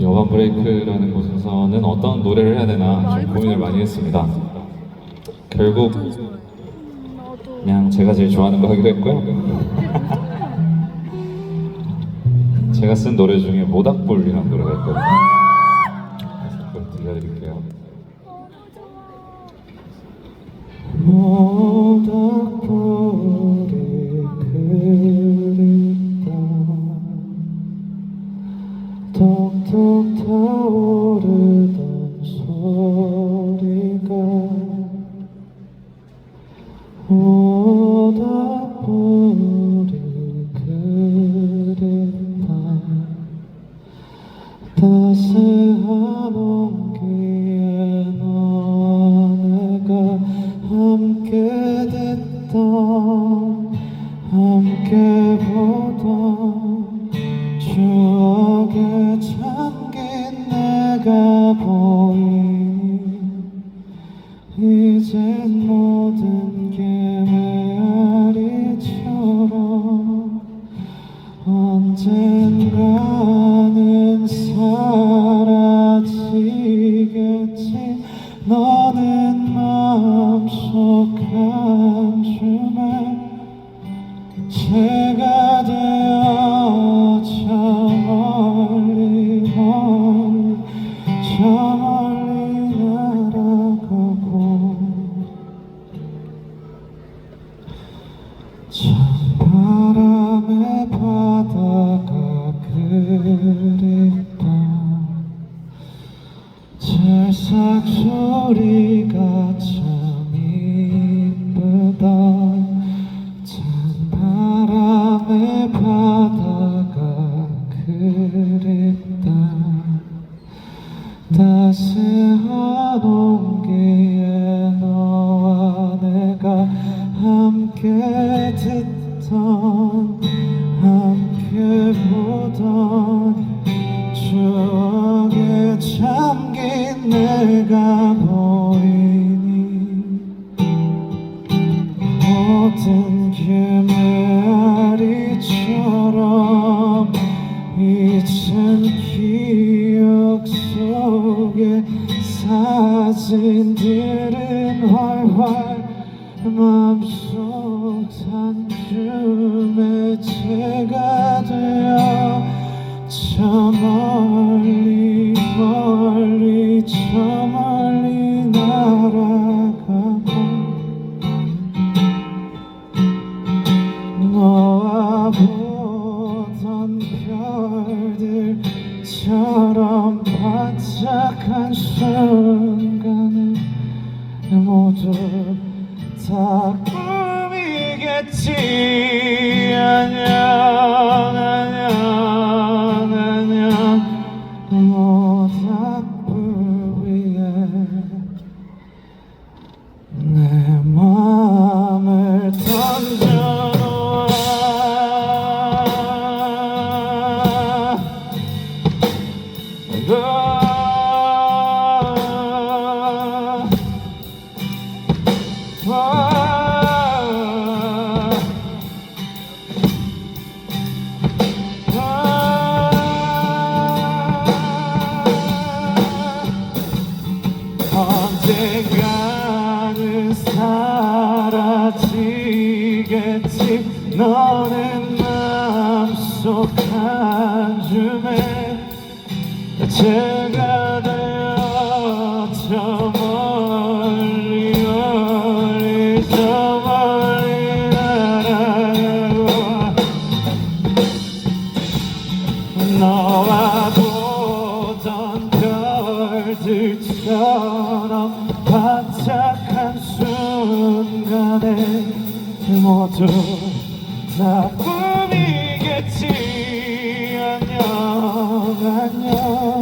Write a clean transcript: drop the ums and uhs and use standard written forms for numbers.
여반 브레이크라는 곳에서는 어떤 노래를 해야 되나 좀 고민을 많이 했습니다. 결국 그냥 제가 제일 좋아하는 거 하기로 했고요. 제가 쓴 노래 중에 모닥불이라는 노래가 있거든요. 그걸 들려드릴게요. 모닥불이 그립다 톡톡 타오르던 소리가 모닥불이 그립다 따스한 온기에 너와 내가 함께 듣던 함께 보던 추억에 잠긴 내가 보이니 이젠 모든 게 메아리처럼 언젠가는 사라지겠지. 너는 마음속 한 줌에 제가 되어 저 멀리 멀리 저 멀리 날아가고 찬바람에 바다가 그립다 찰싹 소리가 참 이쁘다 찬바람에 바다가 그립다 따스한 온기에 너와 내가 함께 듣던 함께 보던 추억에 잠긴 내가 보이니 모든 게 메아리처럼 이젠 기억 속에 사진들은 활활 맘속 단줌에 제가 되어 저 멀리 멀리 저 멀리 날아가고 너와 보던 별들처럼 반짝한 순간을 모두 다 꿈이겠지. 안녕 안녕 안녕 모닥불 위에 내 맘을 던져놓아 언젠가는 사라지겠지. 너는 마음속 한 줌에 제가 되어 저 멀리 멀리 저 멀리 날아가고 너와 보던 별들처럼 반짝한 순간에 모두 다 꿈이겠지. 안녕 안녕